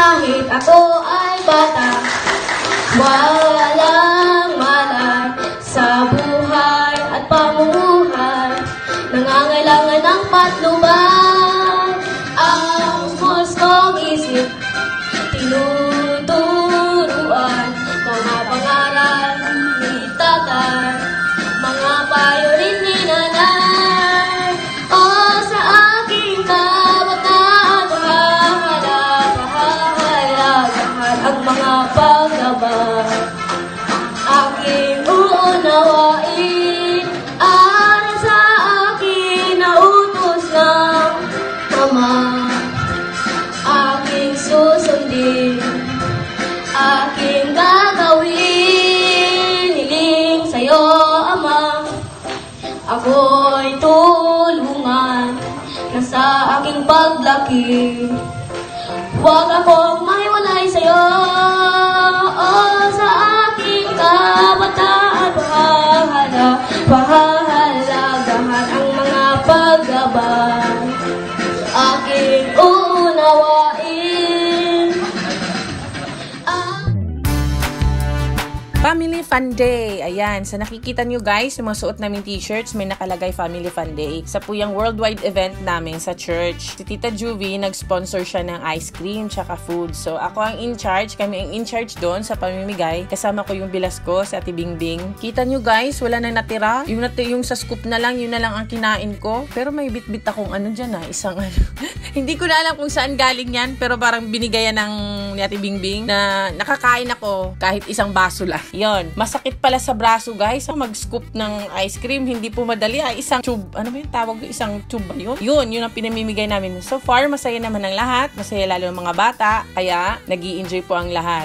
kahit ako ay bata. Walang malay sa buhay at pamumuhay, nangangailangan ng patnubay. Ang small kong isip, tinuturuan, mga pangaral ni tatay, mga payo rin ni nanay. O sa aking kabataan, bahala-bahala ang mga paggabay. Aking uunawain, aral sa akin na utos ng Ama. Aking susundin, aking gagawin, hiling sa'yo, Ama. Ako'y tulungan na sa aking paglaki. Huwag akong mahiwalay sa'yo. O sa aking kabataan, pahalagahan ang mga paggabay. Aking uunawain. Family Fun Day. Ayan. Sa nakikita nyo guys, yung mga suot namin t-shirts, may nakalagay Family Fun Day. Sa po yung worldwide event namin sa church. Si Tita Juvie, nag-sponsor siya ng ice cream tsaka food. So, ako ang in-charge. Kami ang in-charge doon sa pamimigay. Kasama ko yung bilas ko, si Ate Bingbing. Kita nyo guys, wala nang natira. Yung sa scoop na lang, yun na lang ang kinain ko. Pero may bit-bit akong dyan isang Hindi ko na alam kung saan galing yan, pero parang binigayan ng ni Ate Bingbing na nakakain ako kahit isang baso lang. Yon, masakit pala sa braso guys. Mag-scoop ng ice cream, hindi po madali. Isang tube, ano ba yung tawag? Isang tube ba yun? Yun ang pinamimigay namin. So far, masaya naman ang lahat. Masaya lalo ng mga bata. Kaya, nag-i-enjoy po ang lahat.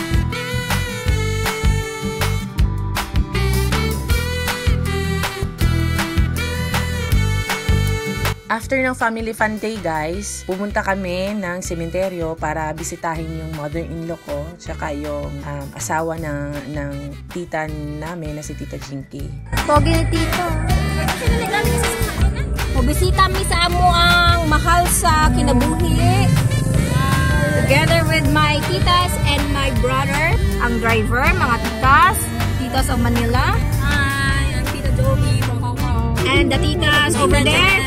After ng Family Fun Day guys, pumunta kami ng sementeryo para bisitahin yung mother-in-law ko tsaka yung asawa ng tita namin na si Tita Jinky. Pogi ni tito. Bisita mi sa amo ang mahal sa kinabuhi. Together with my titas and my brother, ang driver, mga titas of Manila. Hi, I'm Tita Joey from Hong Kong. And the titas over there.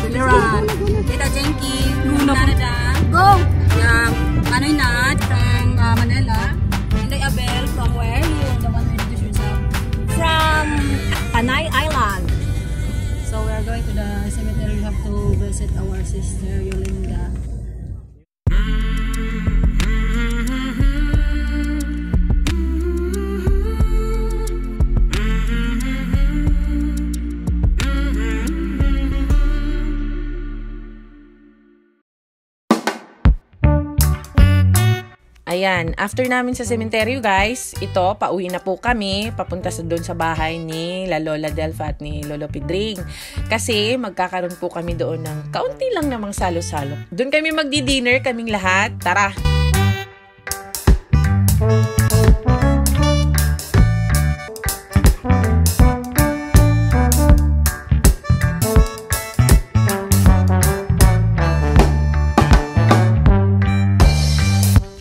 Tita Jenky, Canada. Go! Yeah, Manoy Nat from Manila. Inday Abel from where? You, the one who introduced yourself. From Panay Island. So we are going to the cemetery. We have to visit our sister Yolinda. Ayan, after namin sa sementeryo guys, ito, pauwi na po kami, papunta doon sa bahay ni La Lola Delfa at ni Lolo Pedring. Kasi magkakaroon po kami doon ng kaunti lang namang salo-salo. Doon kami magdi-dinner, kaming lahat. Tara!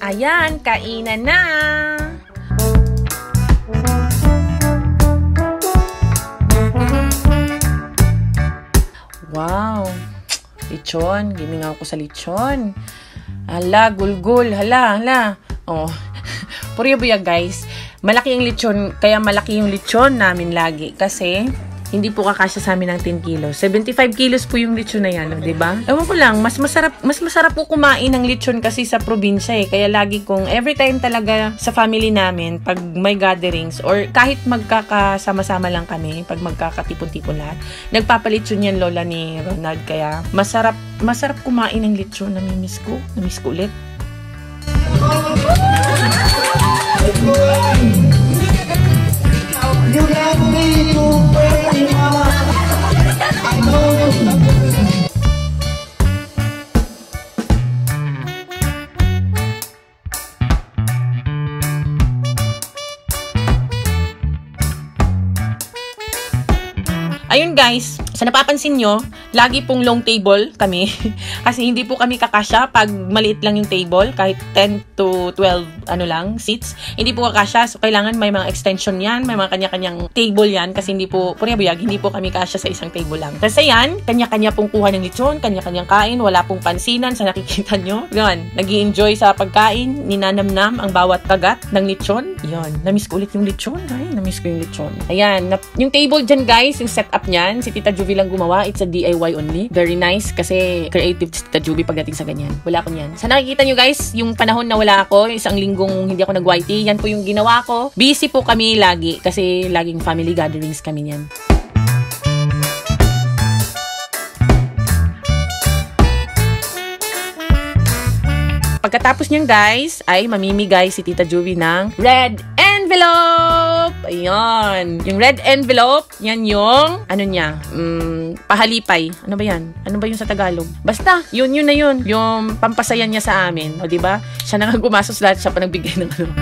Ayan, kainan na! Wow! Lechon. Gimingaw ko sa lechon. Hala, gulgul. Hala. Oh. Puryo buya guys. Malaki yung lechon. Kaya malaki yung lechon namin lagi. Kasi hindi po kakasya sa amin ng 10 kilos. 75 kilos po yung lechon na yan, diba? Ewan ko lang, mas masarap po kumain ng lechon kasi sa probinsya eh. Kaya lagi kong, every time talaga sa family namin, pag may gatherings, or kahit magkakasama-sama lang kami, pag magkakatipon-tipon lahat, nagpapalechon yan lola ni Ronald. Kaya masarap kumain ng lechon. Namimiss ko ulit. Ayun guys, Sa napapansin nyo, lagi pong long table kami. Kasi hindi po kami kakasya pag maliit lang yung table, kahit 10 to 12 seats. Hindi po kakasya. So, kailangan may mga extension yan, may mga kanya-kanyang table yan. Kasi hindi po kami kasya sa isang table lang. Kasi yan, kanya-kanya pong kuha ng lechon, kanya-kanyang kain, wala pong pansinan sa nakikita nyo. Yan, nag-i-enjoy sa pagkain, ninanamnam ang bawat kagat ng lechon. Yan, namiss ko ulit yung lechon. Ay, namiss ko yung lechon. Ayan, yung table dyan guys, yung setup niyan, si Tita Juvie lang gumawa. It's a DIY only. Very nice kasi creative si Tita Juvie pagdating sa ganyan. Wala ko niyan. Sa nakikita nyo guys, yung panahon na wala ako, isang linggong hindi ako nag-YT, yan po yung ginawa ko. Busy po kami lagi kasi laging family gatherings kami niyan. Pagkatapos niyan guys, ay mamimigay si Tita Juvie ng red envelope! Ayun. Yung red envelope, yan yung, pahalipay. Ano ba yan? Ano ba yung sa Tagalog? Basta, yun na yun. Yung pampasayan niya sa amin. O diba? Siya na nga gumasos lahat, siya pa nagbigay ng ano.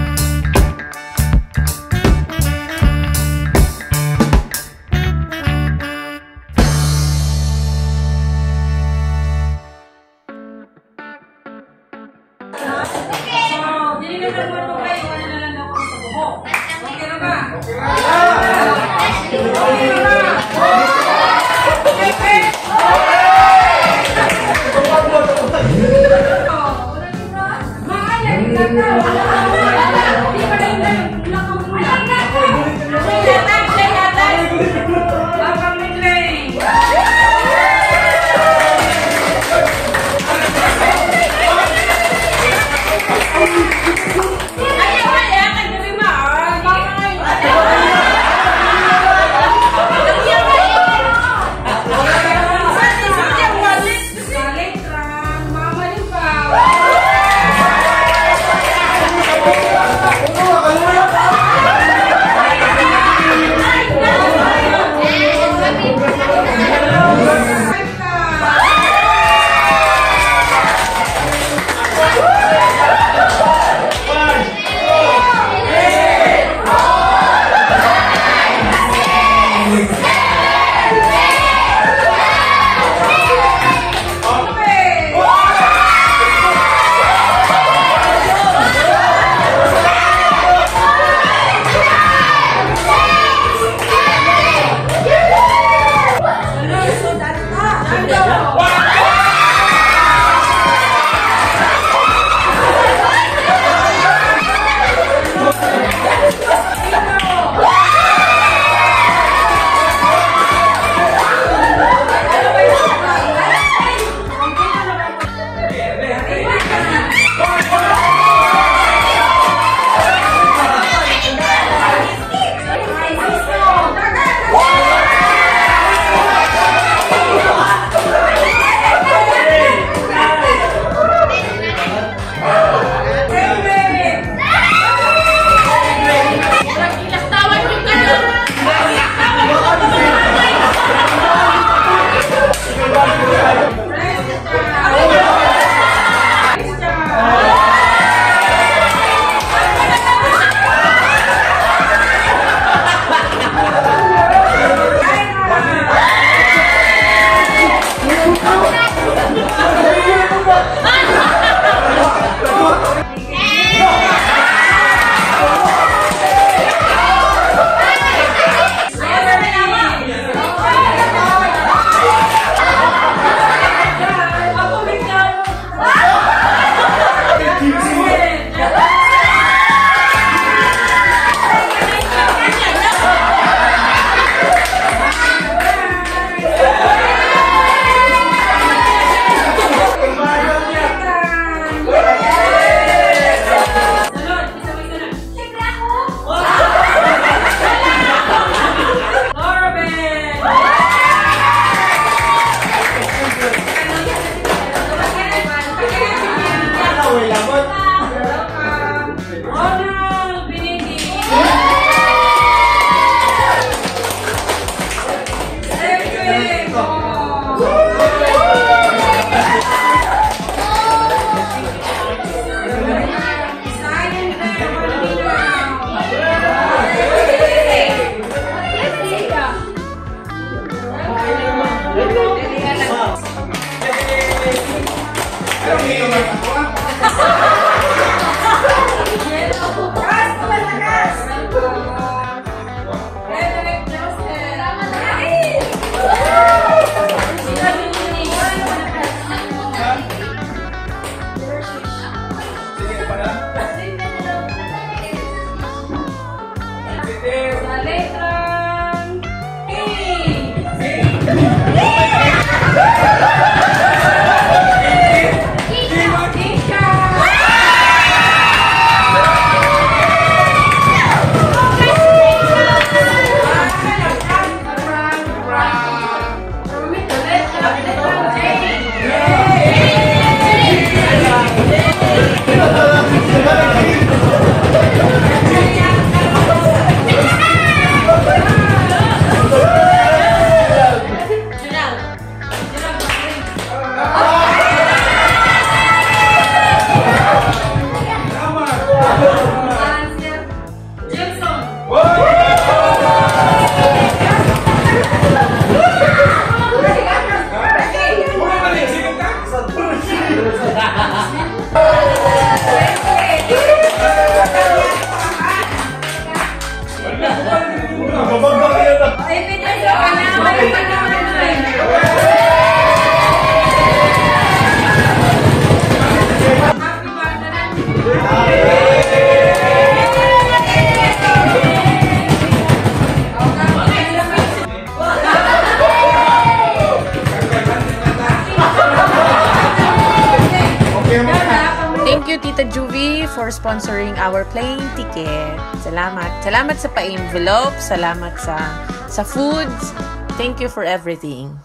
Thank you, Tita Juvie, for sponsoring our plane ticket. Salamat. Salamat sa pa-envelope. Salamat sa foods. Thank you for everything.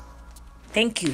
Thank you.